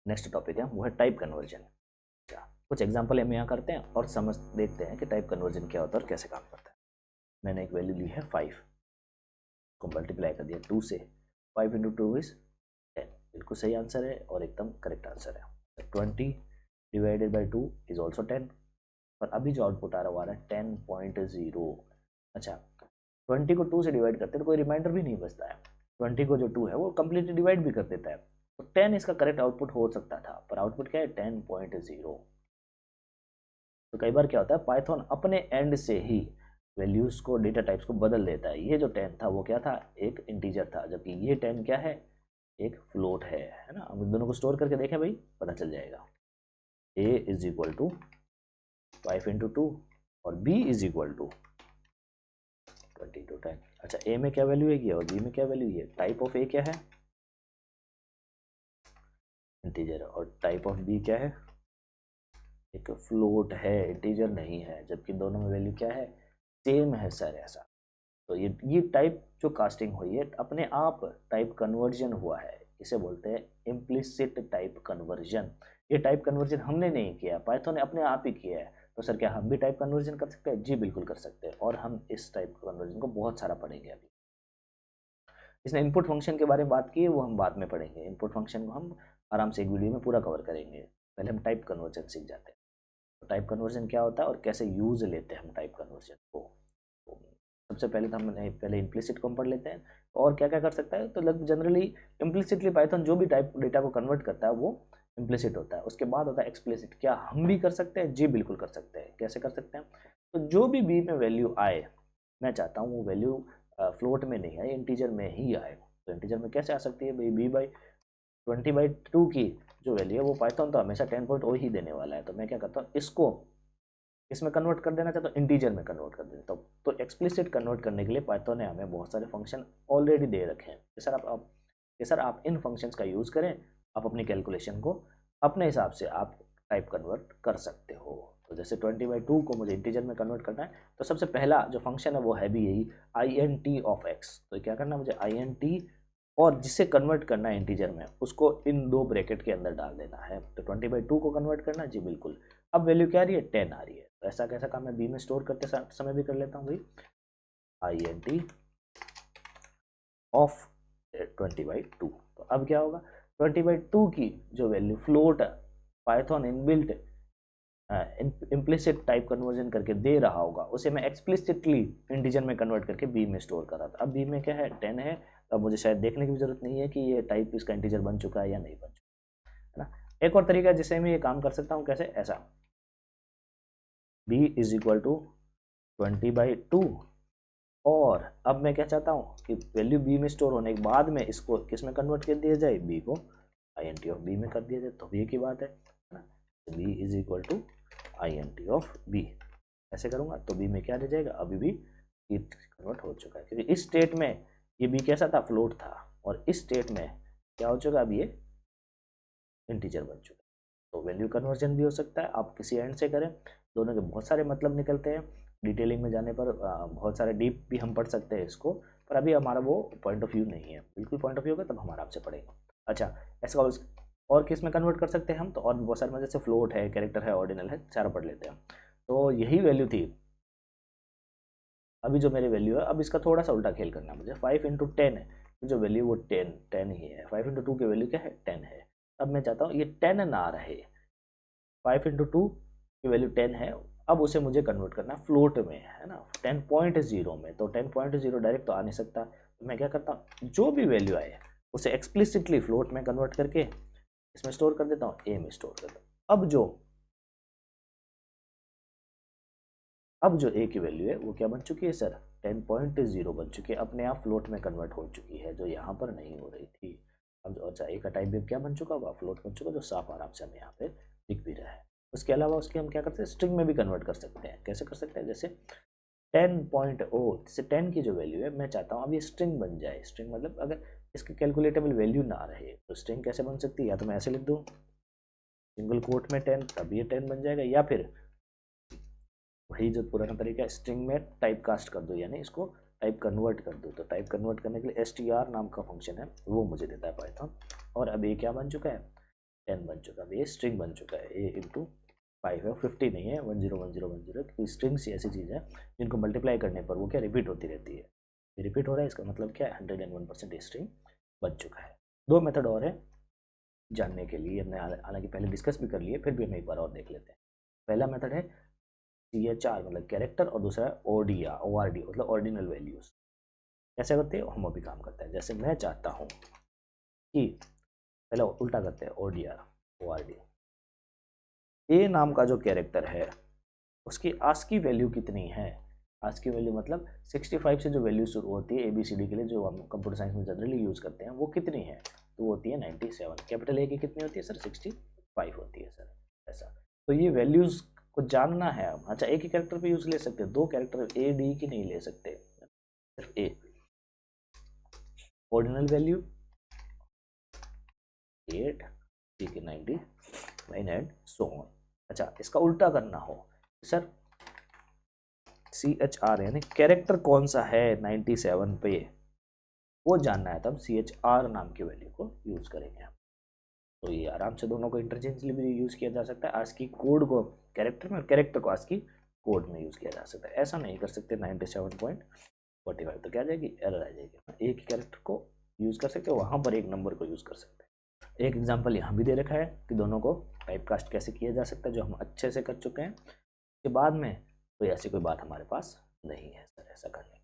Next topic है वो है टाइप कन्वर्जन। कुछ एग्जांपल हम यहाँ करते हैं और समझ देखते हैं कि टाइप कन्वर्जन क्या होता है और कैसे काम करता है। मैंने एक वैल्यू ली है 5 को मल्टीप्लाई कर दिया 2 से। 5 इंटू 2 इज 10, बिल्कुल सही आंसर है और एकदम करेक्ट आंसर है। 20 डिवाइडेड बाई 2 इज ऑल्सो 10, पर अभी जो आउटपुट आ रहा है 10.0। अच्छा, 20 को 2 से डिवाइड करते हैं तो कोई रिमाइंडर भी नहीं बचता है। 20 को जो 2 है वो कंप्लीटली डिवाइड भी कर देता है, तो 10 इसका करेक्ट आउटपुट हो सकता था, पर आउटपुट क्या है 10.0। तो कई बार क्या होता है पाइथन अपने एंड से ही वैल्यूज को, डेटा टाइप्स को बदल देता है। ये जो 10 था वो क्या था, एक इंटीजर था, जबकि ये 10 क्या है, एक फ्लोट है ना। हम इन दोनों को स्टोर करके देखें भाई, पता चल जाएगा। a is equal to 5 into 2 और b is equal to 20 to 10। अच्छा, a में क्या वैल्यू है और b में क्या वैल्यू है। टाइप ऑफ a क्या है, इंटीजर, और टाइप ऑफ b क्या है, एक फ्लोट है, इंटीजर नहीं है, जबकि दोनों में वैल्यू क्या है, सेम है सर। ऐसा तो ये टाइप जो कास्टिंग हुई है अपने आप टाइप कन्वर्जन हुआ है, इसे बोलते हैं इम्प्लिसिट टाइप कन्वर्जन। ये टाइप कन्वर्जन हमने नहीं किया, पाइथन ने अपने आप ही किया है। तो सर क्या हम भी टाइप कन्वर्जन कर सकते हैं? जी बिल्कुल कर सकते हैं, और हम इस टाइप कन्वर्जन को बहुत सारा पढ़ेंगे अभी। इसने इनपुट फंक्शन के बारे में बात की है, वो हम बाद में पढ़ेंगे। इनपुट फंक्शन को हम आराम से एक वीडियो में पूरा कवर करेंगे, पहले हम टाइप कन्वर्जन सीख जाते हैं। तो टाइप कन्वर्जन क्या होता है और कैसे यूज लेते हैं हम टाइप कन्वर्जन को। तो सबसे पहले तो हम पहले इम्प्लिसिट को हम पढ़ लेते हैं, और क्या क्या कर सकता है। तो जनरली इम्प्लिसिटली पाइथन जो भी टाइप डेटा को कन्वर्ट करता है वो इम्प्लिसिट होता है। उसके बाद होता है एक्सप्लिसिट। क्या हम भी कर सकते हैं? जी बिल्कुल कर सकते हैं। कैसे कर सकते हैं? तो जो भी बी में वैल्यू आए, मैं चाहता हूँ वो वैल्यू फ्लोट में नहीं आए, इंटीजर में ही आए। तो इंटीजर में कैसे आ सकती है भाई, बी बाई 20/2 की जो वैल्यू है वो पाइथन तो हमेशा 10.0 ही देने वाला है। तो मैं क्या करता हूँ, इसको इसमें कन्वर्ट कर देना चाहता हूँ, इंटीजर में कन्वर्ट कर देता हूँ। तो एक्सप्लिसिट कन्वर्ट करने के लिए पाइथन ने हमें बहुत सारे फंक्शन ऑलरेडी दे रखे हैं कि सर आप इन फंक्शंस का यूज़ करें, आप अपनी कैलकुलेशन को अपने हिसाब से आप टाइप कन्वर्ट कर सकते हो। तो जैसे 20/2 को मुझे इंटीजर में कन्वर्ट करना है, तो सबसे पहला जो फंक्शन है वो है भी यही INT ऑफ x। तो क्या करना है मुझे, INT, और जिसे कन्वर्ट करना है इंटीजर में उसको इन दो ब्रैकेट के अंदर डाल देना है। तो 20/2 को कन्वर्ट करना, जी बिल्कुल। अब वैल्यू क्या आ रही है, 10 आ रही है। तो ऐसा कैसा काम मैं बी में स्टोर करते समय भी कर लेता हूँ भाई, INT ऑफ 20/2। तो अब क्या होगा, 20/2 की जो value float Python inbuilt implicit type conversion करके दे रहा होगा, उसे मैं एक्सप्लिसिटली इंटीजर में कन्वर्ट करके बी में स्टोर कर रहा था। अब बी में क्या है, 10 है। अब मुझे शायद देखने की भी जरूरत नहीं है कि ये टाइप इसका इंटीजर बन चुका है या नहीं बन चुका है ना। एक और तरीका जिससे मैं ये काम कर सकता हूँ, कैसे, ऐसा, b इज इक्वल टू 20/2, और अब मैं क्या चाहता हूँ कि वैल्यू बी में स्टोर होने के बाद में इसको किस में कन्वर्ट कर दिया जाए, बी को INT ऑफ बी में कर दिया जाए। तो भी एक ही बात है ना, b is equal to INT of B. ऐसे करूँगा तो बी में क्या रह जाएगा, अभी भी ये कन्वर्ट हो चुका है, क्योंकि इस स्टेट में ये बी कैसा था, फ्लोट था, और इस स्टेट में क्या हो चुका, अब ये इंटीजर बन चुका है। तो वैल्यू कन्वर्जन भी हो सकता है, आप किसी एंड से करें, दोनों के बहुत सारे मतलब निकलते हैं। डिटेलिंग में जाने पर बहुत सारे डीप भी हम पढ़ सकते हैं इसको, पर अभी हमारा वो पॉइंट ऑफ व्यू नहीं है। बिल्कुल पॉइंट ऑफ व्यू होगा तब हम आराम से पढ़ेंगे। अच्छा, ऐसा और किस में कन्वर्ट कर सकते हैं हम, तो और भी बहुत सारे मतलब जैसे फ्लोट है, कैरेक्टर है, ऑर्डिनल है, चारों पढ़ लेते हैं। तो यही वैल्यू थी, अभी जो मेरी वैल्यू है, अब इसका थोड़ा सा उल्टा खेल करना है मुझे। 5 इंटू 10 है, जो वैल्यू वो 10 ही है। 5 इंटू 2 की वैल्यू क्या है, 10 है। अब मैं चाहता हूँ ये 10 ना रहे, 5 इंटू 2 की वैल्यू 10 है, अब उसे मुझे कन्वर्ट करना है फ्लोट में, है ना, 10.0 में। तो 10.0 डायरेक्ट तो आ नहीं सकता, तो मैं क्या करता हूँ, जो भी वैल्यू आए उसे एक्सप्लिसिटली फ्लोट में कन्वर्ट करके इसमें स्टोर कर देता हूँ, ए में स्टोर कर देता हूँ। अब जो ए की वैल्यू है वो क्या बन चुकी है सर, 10.0 बन चुकी है, अपने आप फ्लोट में कन्वर्ट हो चुकी है, जो यहाँ पर नहीं हो रही थी। अब जो अच्छा ए का टाइप भी क्या बन चुका होगा, फ्लोट बन चुका, जो साफ आराम से हमें यहाँ पे दिख भी रहा है। उसके अलावा उसके हम क्या करते हैं, स्ट्रिंग में भी कन्वर्ट कर सकते हैं। कैसे कर सकते हैं, जैसे 10.0, जैसे 10 की जो वैल्यू है मैं चाहता हूँ अब ये स्ट्रिंग बन जाए। स्ट्रिंग मतलब अगर इसकी कैलकुलेटेबल वैल्यू ना रहे तो स्ट्रिंग कैसे बन सकती है, या तो मैं ऐसे लिख दूँ सिंगल कोट में 10, तब ये 10 बन जाएगा, या फिर वही जो पुराना तरीका है, स्ट्रिंग में टाइप कास्ट कर दो, यानी इसको टाइप कन्वर्ट कर दो। तो टाइप कन्वर्ट करने के लिए str नाम का फंक्शन है, वो मुझे देता है पाइथन। और अब ये क्या बन चुका है, 10 बन चुका है, ये स्ट्रिंग बन चुका है, ए इंटू 5 है, 50 नहीं है, 101010, क्योंकि स्ट्रिंग्स ऐसी चीज़ है जिनको मल्टीप्लाई करने पर वो क्या रिपीट होती रहती है, रिपीट हो रहा है, इसका मतलब क्या है 101% स्ट्रिंग बन चुका है। दो मेथड और है जानने के लिए, हमने हालांकि पहले डिस्कस भी कर लिए, फिर भी हम एक बार और देख लेते हैं। पहला मेथड है CHR मतलब कैरेक्टर, और दूसरा है ORD मतलब ऑर्डिनल वैल्यूज। कैसे करते हैं, हम अभी काम करते हैं। जैसे मैं चाहता हूँ कि पहले उल्टा करते हैं, ORD, ए नाम का जो कैरेक्टर है उसकी आस्की वैल्यू कितनी है। आस्की वैल्यू मतलब 65 से जो वैल्यू शुरू होती है ABCD के लिए, जो हम कंप्यूटर साइंस में जनरली यूज़ करते हैं, वो कितनी है, तो वो होती है 97। कैपिटल ए की कितनी होती है सर, 65 होती है सर, ऐसा। तो ये वैल्यूज़ को जानना है हम। अच्छा, एक ही कैरेक्टर पे यूज़ ले सकते हैं, दो कैरेक्टर AD की नहीं ले सकते, सिर्फ ए। ऑर्डिनल वैल्यू 8, सी की 99 एंड सो ऑन। अच्छा, इसका उल्टा करना हो सर, CHR यानी कैरेक्टर कौन सा है 97 पे, वो जानना है, तब CHR नाम की वैल्यू को यूज करेंगे हम। तो ये आराम से दोनों को इंटरचेंजली भी यूज किया जा सकता है, आस्की कोड को कैरेक्टर में और कैरेक्टर को आस्की कोड में यूज किया जा सकता है। ऐसा नहीं कर सकते 97.45, तो क्या आ जाएगी, एरर आ जाएगी। एक कैरेक्टर को यूज कर सकते हो, वहां पर एक नंबर को यूज कर सकते हैं। एक एग्जाम्पल यहाँ भी दे रखा है कि दोनों को टाइपकास्ट कैसे किया जा सकता है, जो हम अच्छे से कर चुके हैं। के बाद में कोई ऐसी कोई बात हमारे पास नहीं है सर ऐसा करने की।